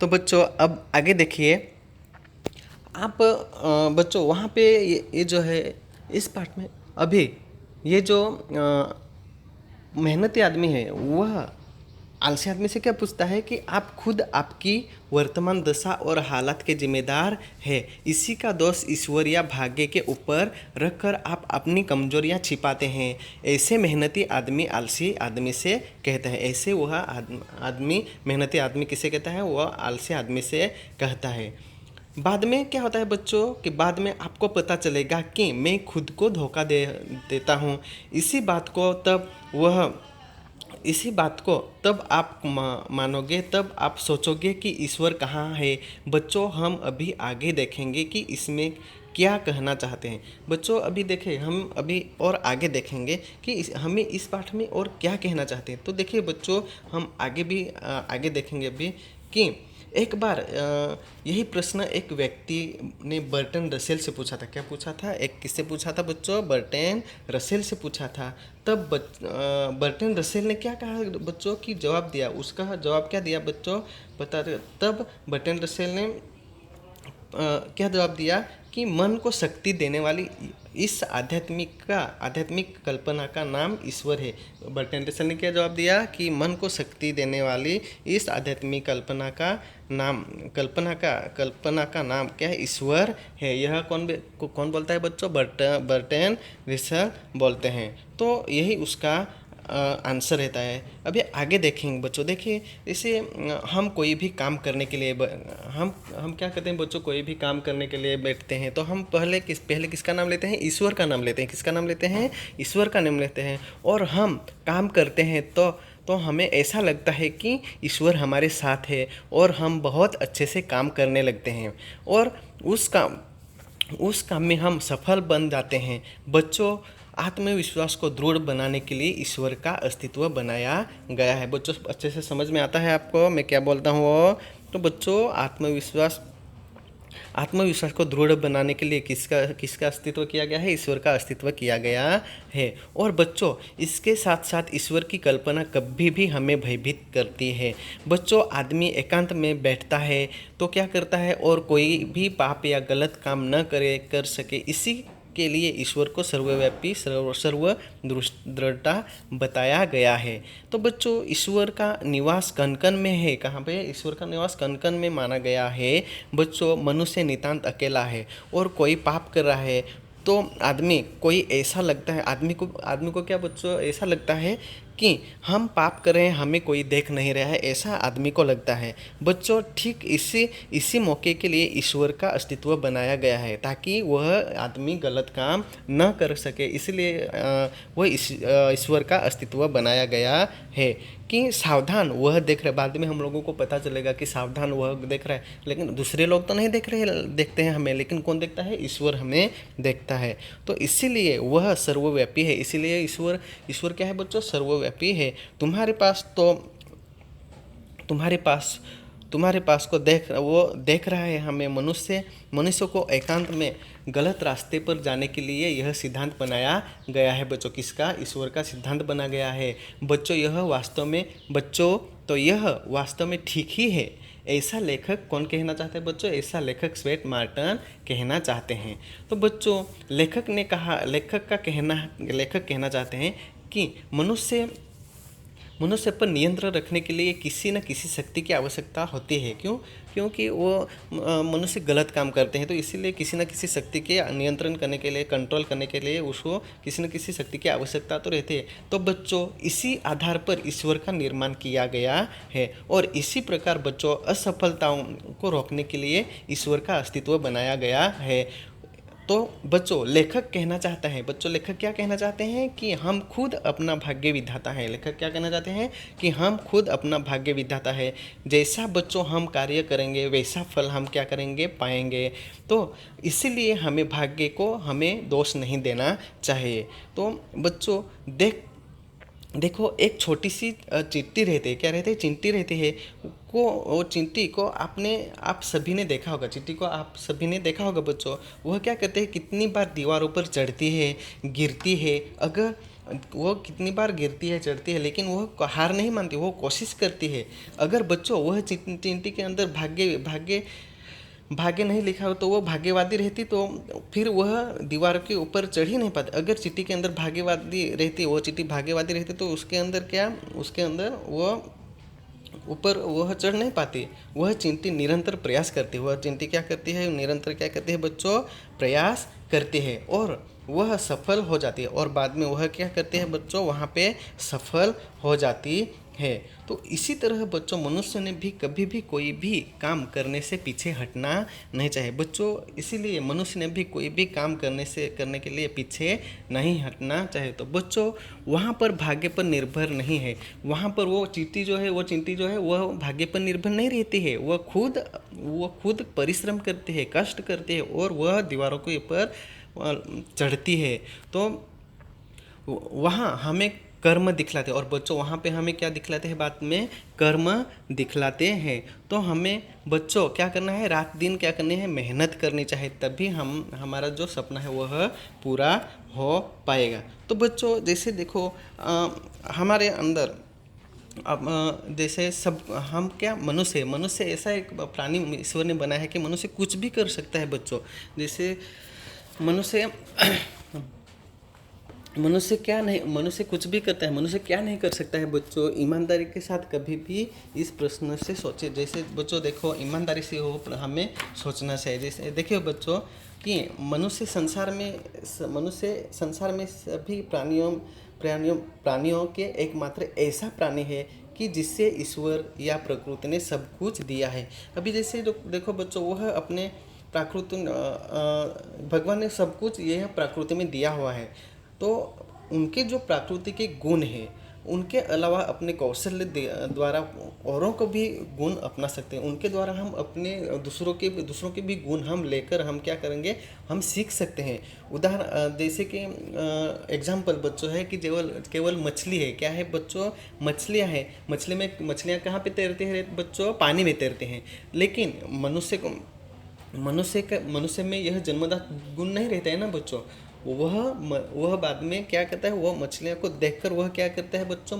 तो बच्चों अब आगे देखिए आप बच्चों वहाँ पे ये जो है इस पार्ट में अभी ये जो मेहनती आदमी है वह आलसी आदमी से क्या पूछता है कि आप खुद आपकी वर्तमान दशा और हालात के जिम्मेदार है। इसी का दोष ईश्वर या भाग्य के ऊपर रखकर आप अपनी कमजोरियां छिपाते हैं। ऐसे मेहनती आदमी आलसी आदमी से कहता है। ऐसे वह आदमी मेहनती आदमी किसे कहता है? वह आलसी आदमी से कहता है। बाद में क्या होता है बच्चों कि बाद में आपको पता चलेगा कि मैं खुद को धोखा दे देता हूँ। इसी बात को तब आप मानोगे, तब आप सोचोगे कि ईश्वर कहाँ है। बच्चों हम अभी आगे देखेंगे कि इसमें क्या कहना चाहते हैं। बच्चों अभी देखें, हम अभी और आगे देखेंगे कि हमें इस पाठ में और क्या कहना चाहते हैं। तो देखिए बच्चों हम आगे भी आगे देखेंगे अभी कि एक बार यही प्रश्न एक व्यक्ति ने बर्टन रसेल से पूछा था। क्या पूछा था? एक किससे पूछा था बच्चों? बर्टन रसेल से पूछा था। तब बर्टन रसेल ने क्या कहा बच्चों की जवाब दिया? उसका जवाब क्या दिया बच्चों बता रहे? तब बर्टन रसेल ने क्या जवाब दिया कि मन को शक्ति देने वाली इस आध्यात्मिक कल्पना का नाम ईश्वर है। बर्टन रसेल ने क्या जवाब दिया कि मन को शक्ति देने वाली इस आध्यात्मिक कल्पना का नाम क्या है? ईश्वर है। यह कौन बोलता है बच्चों? बर्टन रसेल बोलते हैं। तो यही उसका आंसर रहता है। अभी आगे देखेंगे बच्चों। देखिए जैसे हम कोई भी काम करने के लिए हम क्या करते हैं बच्चों? कोई भी काम करने के लिए बैठते हैं तो हम पहले किसका नाम लेते हैं? ईश्वर का नाम लेते हैं। किसका नाम लेते हैं? ईश्वर का नाम लेते हैं। और हम काम करते हैं तो हमें ऐसा लगता है कि ईश्वर हमारे साथ है और हम बहुत अच्छे से काम करने लगते हैं और उस काम में हम सफल बन जाते हैं। बच्चों आत्मविश्वास को दृढ़ बनाने के लिए ईश्वर का अस्तित्व बनाया गया है। बच्चों अच्छे से समझ में आता है आपको मैं क्या बोलता हूँ? तो बच्चों आत्मविश्वास को दृढ़ बनाने के लिए किसका अस्तित्व किया गया है? ईश्वर का अस्तित्व किया गया है। और बच्चों इसके साथ साथ ईश्वर की कल्पना कभी भी हमें भयभीत करती है। बच्चों आदमी एकांत में बैठता है तो क्या करता है और कोई भी पाप या गलत काम न कर सके, इसी के लिए ईश्वर को सर्वव्यापी सर्वदृष्टा बताया गया है। तो बच्चों ईश्वर का निवास कण-कण में है। कहाँ पे? ईश्वर का निवास कण-कण में माना गया है। बच्चों मनुष्य नितांत अकेला है और कोई पाप कर रहा है तो कोई ऐसा लगता है आदमी को क्या बच्चों ऐसा लगता है कि हम पाप कर रहे हैं, हमें कोई देख नहीं रहा है, ऐसा आदमी को लगता है। बच्चों ठीक इसी मौके के लिए ईश्वर का अस्तित्व बनाया गया है ताकि वह आदमी गलत काम न कर सके। इसलिए वह ईश्वर का अस्तित्व बनाया गया है कि सावधान वह देख रहे। बाद में हम लोगों को पता चलेगा कि सावधान वह देख रहा है, लेकिन दूसरे लोग तो नहीं देखते हैं हमें, लेकिन कौन देखता है? ईश्वर हमें देखता है। तो इसीलिए वह सर्वव्यापी है। इसीलिए ईश्वर क्या है बच्चों? सर्वव्यापी है। तुम्हारे पास को देख रहा है। हमें मनुष्य को एकांत में गलत रास्ते पर जाने के लिए यह सिद्धांत बनाया गया है बच्चों। किसका? ईश्वर का सिद्धांत बना गया है बच्चों। यह वास्तव में ठीक ही है। ऐसा लेखक कौन कहना चाहते हैं बच्चों? ऐसा लेखक स्वेट मार्टन कहना चाहते हैं। तो बच्चों लेखक कहना चाहते हैं कि मनुष्य पर नियंत्रण रखने के लिए किसी न किसी शक्ति की आवश्यकता होती है। क्योंकि वो मनुष्य गलत काम करते हैं तो इसीलिए किसी न किसी शक्ति के नियंत्रण करने के लिए, कंट्रोल करने के लिए उसको किसी न किसी शक्ति की आवश्यकता तो रहती है। तो बच्चों इसी आधार पर ईश्वर का निर्माण किया गया है और इसी प्रकार बच्चों असफलताओं को रोकने के लिए ईश्वर का अस्तित्व बनाया गया है। तो बच्चों लेखक क्या कहना चाहते हैं? कि हम खुद अपना भाग्य विधाता है। लेखक क्या कहना चाहते हैं? कि हम खुद अपना भाग्य विधाता है। जैसा बच्चों हम कार्य करेंगे वैसा फल हम क्या करेंगे? पाएंगे। तो इसीलिए हमें दोष नहीं देना चाहिए। तो बच्चों देखो एक छोटी सी चींटी रहती है। क्या रहती है? चींटी रहती है। वो चींटी को आप सभी ने देखा होगा। चींटी को आप सभी ने देखा होगा बच्चों। वह क्या करते हैं? कितनी बार दीवारों पर चढ़ती है, गिरती है। वो कितनी बार गिरती है, चढ़ती है, लेकिन वो हार नहीं मानती, वो कोशिश करती है। अगर बच्चों वह चींटी के अंदर भाग्य भाग्य भाग्य नहीं लिखा हो तो वो भाग्यवादी रहती, तो फिर वह दीवार के ऊपर चढ़ ही नहीं पाती। अगर चींटी के अंदर भाग्यवादी रहती, वो चींटी भाग्यवादी रहती, तो उसके अंदर क्या, उसके अंदर वो ऊपर वह चढ़ नहीं पाती। वह चींटी निरंतर प्रयास करती है। वह चींटी क्या करती है, निरंतर क्या करती है बच्चों, प्रयास करती है और वह सफल हो जाती है। और बाद में वह क्या करती है बच्चों, वहाँ पे सफल हो जाती है। तो इसी तरह बच्चों मनुष्य ने भी कभी भी कोई भी काम करने से पीछे हटना नहीं चाहिए बच्चों। इसीलिए मनुष्य ने भी कोई भी काम करने के लिए पीछे नहीं हटना चाहिए। तो बच्चों वहाँ पर भाग्य पर निर्भर नहीं है। वहाँ पर वो चींटी जो है वह भाग्य पर निर्भर नहीं रहती है। वह खुद परिश्रम करती है, कष्ट करती है और वह दीवारों के ऊपर चढ़ती है। तो वहाँ हमें कर्म दिखलाते हैं। और बच्चों वहाँ पे हमें क्या दिखलाते हैं, बाद में कर्म दिखलाते हैं। तो हमें बच्चों क्या करना है, रात दिन क्या करनी है, मेहनत करनी चाहिए, तभी हमारा जो सपना है वह पूरा हो पाएगा। तो बच्चों जैसे देखो हमारे अंदर अब जैसे सब हम क्या, मनुष्य ऐसा एक प्राणी ईश्वर ने बनाया है कि मनुष्य कुछ भी कर सकता है बच्चों। जैसे मनुष्य मनुष्य कुछ भी करता है। मनुष्य क्या नहीं कर सकता है बच्चों, ईमानदारी के साथ कभी भी इस प्रश्न से सोचे। जैसे बच्चों देखो ईमानदारी से हो हमें सोचना चाहिए। जैसे देखिए बच्चों कि मनुष्य संसार में सभी प्राणियों के एकमात्र ऐसा प्राणी है कि जिससे ईश्वर या प्रकृति ने सब कुछ दिया है। अभी जैसे देखो बच्चों, वह अपने प्राकृति भगवान ने सब कुछ यह प्रकृति में दिया हुआ है। तो उनके जो प्रकृति के गुण हैं, उनके अलावा अपने कौशल्य द्वारा औरों को भी गुण अपना सकते हैं। उनके द्वारा हम अपने दूसरों के भी गुण हम लेकर हम क्या करेंगे, हम सीख सकते हैं। उदाहरण जैसे कि एग्जाम्पल बच्चों है कि केवल मछली है, क्या है बच्चों, मछलियाँ हैं। मछलियाँ कहाँ पे तैरते हैं बच्चों, पानी में तैरते हैं। लेकिन मनुष्य में यह जन्मजात गुण नहीं रहता है ना बच्चों। वह बाद में क्या करता है, वह मछलियों को देखकर वह क्या करता है बच्चों,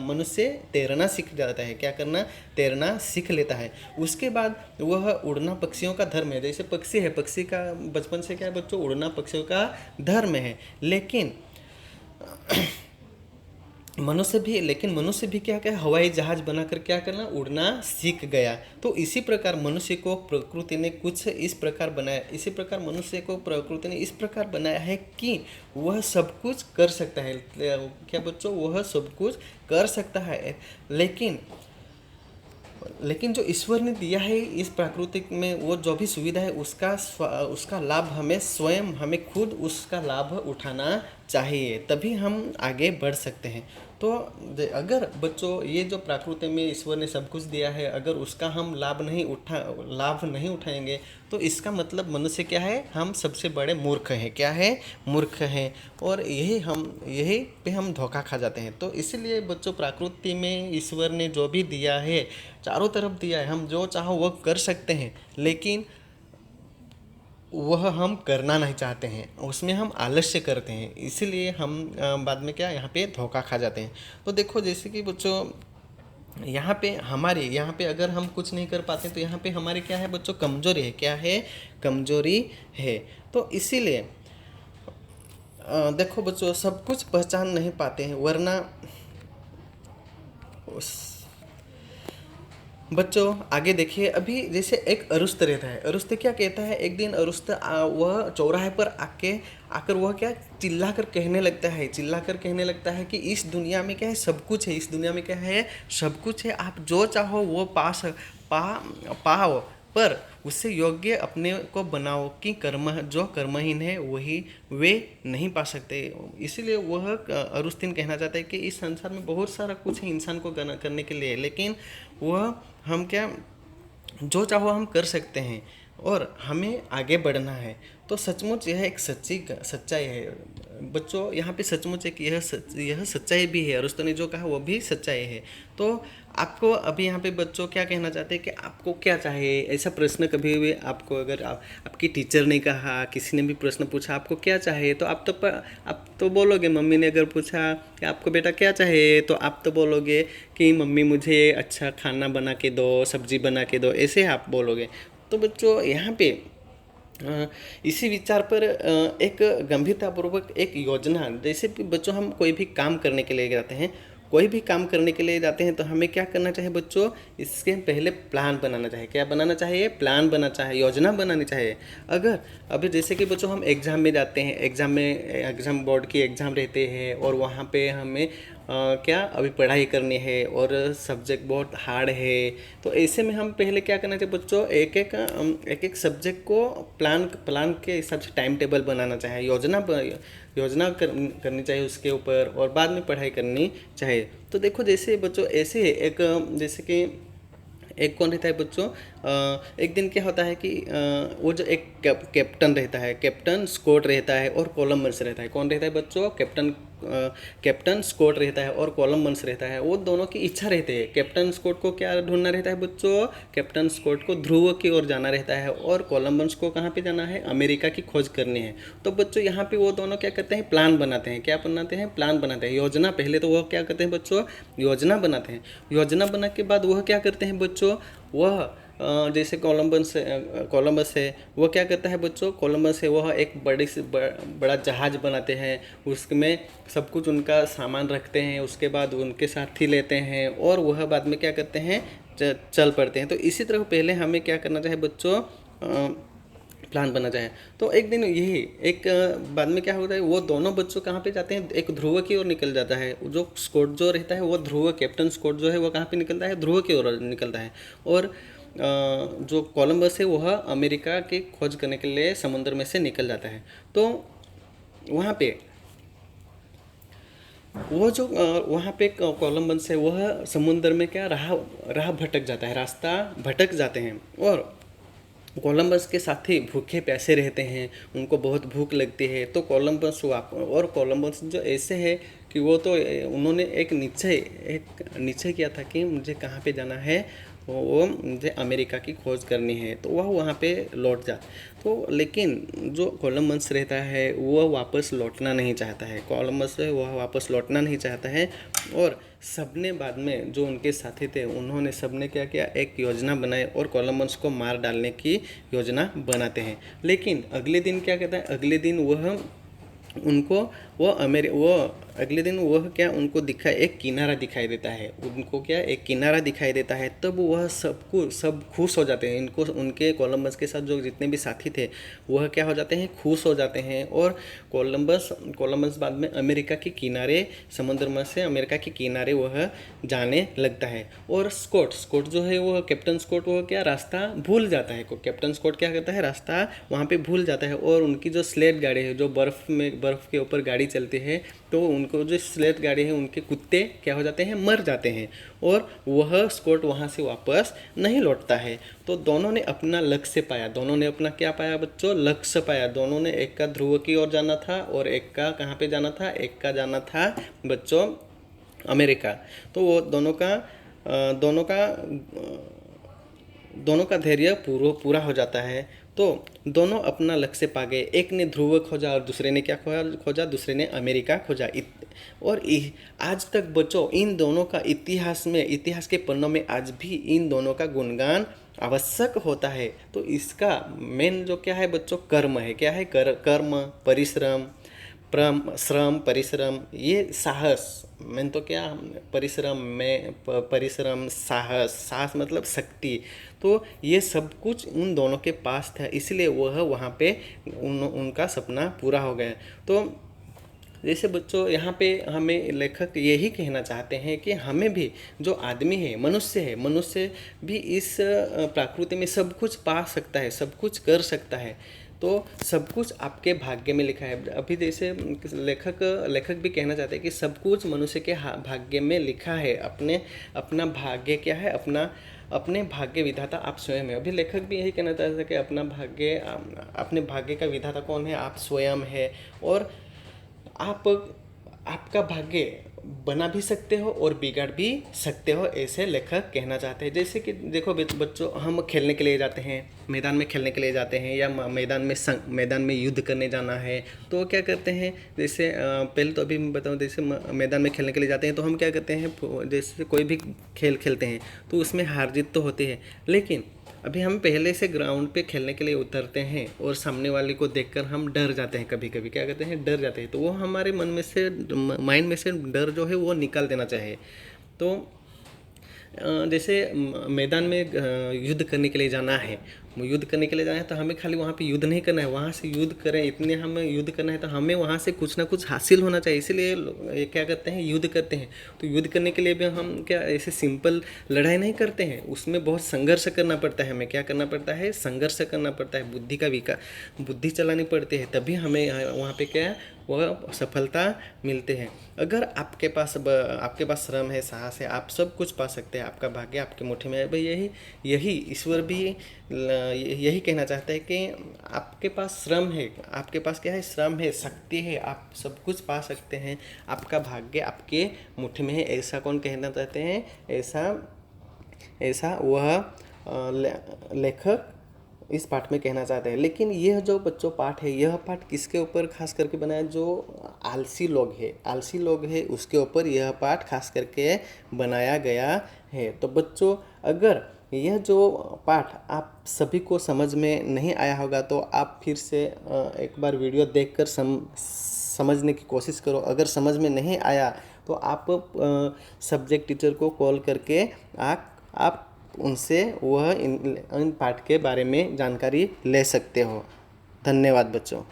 मनुष्य तैरना सीख जाता है। क्या करना, तैरना सीख लेता है। उसके बाद वह उड़ना पक्षियों का धर्म है। जैसे पक्षी है, पक्षी का बचपन से क्या है बच्चों, उड़ना पक्षियों का धर्म है। लेकिन मनुष्य भी क्या क्या हवाई जहाज बनाकर क्या करना, उड़ना सीख गया। तो इसी प्रकार मनुष्य को प्रकृति ने कुछ इस प्रकार बनाया, इसी प्रकार मनुष्य को प्रकृति ने इस प्रकार बनाया है कि वह सब कुछ कर सकता है। क्या बच्चों, वह सब कुछ कर सकता है। लेकिन जो ईश्वर ने दिया है इस प्राकृतिक में, वो जो भी सुविधा है उसका लाभ हमें खुद उसका लाभ उठाना चाहिए, तभी हम आगे बढ़ सकते हैं। तो अगर बच्चों ये जो प्रकृति में ईश्वर ने सब कुछ दिया है, अगर उसका हम लाभ नहीं उठाएंगे, तो इसका मतलब मनुष्य क्या है, हम सबसे बड़े मूर्ख हैं। क्या है, मूर्ख हैं। और यही पे हम धोखा खा जाते हैं। तो इसलिए बच्चों प्रकृति में ईश्वर ने जो भी दिया है, चारों तरफ दिया है, हम जो चाहो वो कर सकते हैं, लेकिन वह हम करना नहीं चाहते हैं, उसमें हम आलस्य करते हैं। इसीलिए हम बाद में क्या, यहाँ पे धोखा खा जाते हैं। तो देखो जैसे कि बच्चों यहाँ पे अगर हम कुछ नहीं कर पाते, तो यहाँ पे हमारी क्या है बच्चों, कमजोरी है। क्या है, कमजोरी है। तो इसीलिए देखो बच्चों, सब कुछ पहचान नहीं पाते हैं, वरना बच्चों आगे देखिए। अभी जैसे एक अरुस्त रहता है, अरुस्त क्या कहता है, एक दिन अरुस्त वह चौराहे पर आकर वह क्या चिल्लाकर कहने लगता है कि इस दुनिया में क्या है, सब कुछ है। इस दुनिया में क्या है, सब कुछ है, आप जो चाहो वो पाओ, पर उससे योग्य अपने को बनाओ कि जो कर्महीन है वे नहीं पा सकते। इसीलिए वह अरुस्तीन कहना चाहता है कि इस संसार में बहुत सारा कुछ है इंसान को करने के लिए, लेकिन वह हम क्या, जो चाहो हम कर सकते हैं और हमें आगे बढ़ना है। तो सचमुच यह एक सच्चाई है बच्चों। यहाँ पे सचमुच एक यह सच्चाई भी है, अरुस्तु ने जो कहा वो भी सच्चाई है। तो आपको अभी यहाँ पे बच्चों क्या कहना चाहते हैं कि आपको क्या चाहिए, ऐसा प्रश्न कभी भी आपको अगर आपकी टीचर ने कहा, किसी ने भी प्रश्न पूछा आपको क्या चाहिए, तो आप तो बोलोगे, मम्मी ने अगर पूछा कि आपको बेटा क्या चाहिए, तो आप तो बोलोगे कि मम्मी मुझे अच्छा खाना बना के दो, सब्जी बना के दो, ऐसे आप बोलोगे। तो बच्चों यहाँ पे इसी विचार पर एक गंभीरतापूर्वक एक योजना, जैसे कि बच्चों हम कोई भी काम करने के लिए जाते हैं, कोई भी काम करने के लिए जाते हैं तो हमें क्या करना चाहिए बच्चों, इसके पहले प्लान बनाना चाहिए। क्या बनाना चाहिए? प्लान बनाना चाहिए, योजना बनानी चाहिए। अगर अभी जैसे कि बच्चों हम एग्ज़ाम में जाते हैं, एग्ज़ाम बोर्ड की एग्ज़ाम रहते हैं और वहाँ पे हमें क्या अभी पढ़ाई करनी है और सब्जेक्ट बहुत हार्ड है, तो ऐसे में हम पहले क्या करना चाहिए बच्चों, एक एक सब्जेक्ट को प्लान के हिसाब से टाइम टेबल बनाना चाहिए, करनी चाहिए उसके ऊपर, और बाद में पढ़ाई करनी चाहिए। तो देखो जैसे बच्चों ऐसे है एक, जैसे कि एक कौन रहता है बच्चों, एक दिन क्या होता है कि वो जो एक कैप्टन रहता है, कैप्टन स्कॉट रहता है और कोलंबस रहता है। कौन रहता है बच्चों? कैप्टन स्कॉट रहता है और कोलंबस रहता है। वो दोनों की इच्छा रहती है। कैप्टन स्कॉट को क्या ढूंढना रहता है बच्चों? कैप्टन स्कॉट को ध्रुव की ओर जाना रहता है और कोलंबस को कहाँ पे जाना है? अमेरिका की खोज करनी है। तो बच्चों यहाँ पे वो दोनों क्या करते हैं? प्लान बनाते हैं। क्या बनाते हैं? प्लान बनाते हैं, योजना। पहले तो वह क्या करते हैं बच्चों? योजना बनाते हैं। योजना बना के बाद वह क्या करते हैं बच्चों? वह जैसे कोलंबस है, वो क्या करता है बच्चों? कोलंबस है वह एक बड़ा जहाज़ बनाते हैं, उसमें सब कुछ उनका सामान रखते हैं, उसके बाद उनके साथी लेते हैं और वह बाद में क्या करते हैं? चल पड़ते हैं। तो इसी तरह पहले हमें क्या करना चाहिए बच्चों? प्लान बनना चाहिए। तो एक दिन यही एक बाद में क्या होता है, वो दोनों बच्चों कहाँ पे जाते हैं? एक ध्रुव की ओर निकल जाता है। जो स्कॉट जो रहता है वो ध्रुव, कैप्टन स्कॉट जो है वो कहाँ पे निकलता है? ध्रुव की ओर निकलता है। और जो कोलंबस है वह अमेरिका की खोज करने के लिए समुद्र में से निकल जाता है। तो वहाँ पे वो जो वहाँ पे कोलंबस है वह समुद्र में क्या राह राह भटक जाता है, रास्ता भटक जाते हैं। और कोलंबस के साथी भूखे प्यासे रहते हैं, उनको बहुत भूख लगती है। तो कोलंबस जो ऐसे है कि वो तो उन्होंने एक निश्चय किया था कि मुझे कहाँ पे जाना है, वो मुझे अमेरिका की खोज करनी है। तो वह वहाँ पे लौट जा, तो लेकिन जो कोलंबस रहता है वह वापस लौटना नहीं चाहता है। कोलंबस है वह वापस लौटना नहीं चाहता है। और सबने बाद में जो उनके साथी थे उन्होंने सबने क्या किया? एक योजना बनाई और कोलंबस को मार डालने की योजना बनाते हैं। लेकिन अगले दिन क्या कहता है? अगले दिन वह उनको वो अगले दिन वह क्या उनको एक किनारा दिखाई देता है। उनको क्या एक किनारा दिखाई देता है। तब वह सब खुश हो जाते हैं। इनको उनके कोलंबस के साथ जो जितने भी साथी थे वह क्या हो जाते हैं? खुश हो जाते हैं। और कोलंबस बाद में अमेरिका के किनारे, समुद्र में से अमेरिका के किनारे वह जाने लगता है। और स्कॉट जो है वह कैप्टन स्कॉट वह क्या रास्ता भूल जाता है। कैप्टन स्कॉट क्या करता है? रास्ता वहाँ पे भूल जाता है। और उनकी जो स्लेट गाड़ी है, जो बर्फ़ के ऊपर गाड़ी चलती है, तो उनको जो स्लेट गाड़ी है उनके कुत्ते क्या हो जाते हैं? मर जाते हैं। और वह स्कॉट वहाँ से वापस नहीं लौटता है। तो दोनों ने अपना लक्ष्य पाया। दोनों ने अपना क्या पाया बच्चों? लक्ष्य पाया। दोनों ने, एक का ध्रुव की ओर जाना था और एक का कहाँ पे जाना था? एक का जाना था बच्चों अमेरिका। तो वो दोनों का धैर्य पूरा हो जाता है। तो दोनों अपना लक्ष्य पा गए। एक ने ध्रुव खोजा और दूसरे ने क्या खोजा? दूसरे ने अमेरिका खोजा। आज तक बच्चों इन दोनों का इतिहास के पन्नों में आज भी इन दोनों का गुणगान आवश्यक होता है। तो इसका मेन जो क्या है बच्चों? कर्म है। क्या है? कर्म, श्रम, परिश्रम, ये साहस। मैं तो क्या परिश्रम, साहस मतलब शक्ति। तो ये सब कुछ उन दोनों के पास था, इसलिए वह वहाँ पे उनका सपना पूरा हो गया। तो जैसे बच्चों यहाँ पे हमें लेखक यही कहना चाहते हैं कि हमें भी, जो आदमी है, मनुष्य भी इस प्रकृति में सब कुछ पा सकता है, सब कुछ कर सकता है। तो सब कुछ आपके भाग्य में लिखा है। अभी जैसे लेखक भी कहना चाहते हैं कि सब कुछ मनुष्य के भाग्य में लिखा है। अपना भाग्य क्या है? अपने भाग्य विधाता आप स्वयं है। अभी लेखक भी यही कहना चाहते हैं कि अपने भाग्य का विधाता कौन है? आप स्वयं है। और आपका भाग्य बना भी सकते हो और बिगाड़ भी सकते हो, ऐसे लेखक कहना चाहते हैं। जैसे कि देखो बच्चों, हम खेलने के लिए जाते हैं, मैदान में खेलने के लिए जाते हैं, या मैदान में युद्ध करने जाना है, तो क्या करते हैं, जैसे पहले तो अभी मैं बताऊँ, जैसे मैदान में खेलने के लिए जाते हैं तो हम क्या करते हैं, जैसे कोई भी खेल खेलते हैं तो उसमें हार जीत तो होती है, लेकिन अभी हम पहले से ग्राउंड पे खेलने के लिए उतरते हैं और सामने वाले को देखकर हम डर जाते हैं, कभी कभी क्या करते हैं, डर जाते हैं, तो वो हमारे मन में से, माइंड में से डर जो है वो निकाल देना चाहिए। तो जैसे मैदान में युद्ध करने के लिए जाना है, युद्ध करने के लिए जाना है तो हमें खाली वहाँ पे युद्ध नहीं करना है, वहाँ से युद्ध करें, इतने हमें युद्ध करना है तो हमें वहाँ से कुछ ना कुछ हासिल होना चाहिए, इसीलिए ये क्या करते हैं, युद्ध करते हैं। तो युद्ध करने के लिए भी हम क्या ऐसे सिंपल लड़ाई नहीं करते हैं, उसमें बहुत संघर्ष करना पड़ता है, हमें क्या करना पड़ता है, संघर्ष करना पड़ता है, बुद्धि चलानी पड़ती है, तभी हमें वहाँ पे क्या वह सफलता मिलते हैं। अगर आपके पास श्रम है, साहस है, आप सब कुछ पा सकते हैं, आपका भाग्य आपके मुट्ठी में है भाई। यही ईश्वर भी यही कहना चाहता है कि आपके पास श्रम है, आपके पास क्या है, श्रम है, शक्ति है, आप सब कुछ पा सकते हैं, आपका भाग्य आपके मुट्ठी में है, ऐसा कौन कहना चाहते हैं, ऐसा वह लेखक इस पाठ में कहना चाहते हैं। लेकिन यह जो बच्चों पाठ है, यह पाठ किसके ऊपर खास करके बनाया, जो आलसी लोग है उसके ऊपर यह पाठ खास करके बनाया गया है। तो बच्चों, अगर यह जो पाठ आप सभी को समझ में नहीं आया होगा तो आप फिर से एक बार वीडियो देखकर समझने की कोशिश करो। अगर समझ में नहीं आया तो आप सब्जेक्ट टीचर को कॉल करके आप उनसे इन पाठ के बारे में जानकारी ले सकते हो। धन्यवाद बच्चों।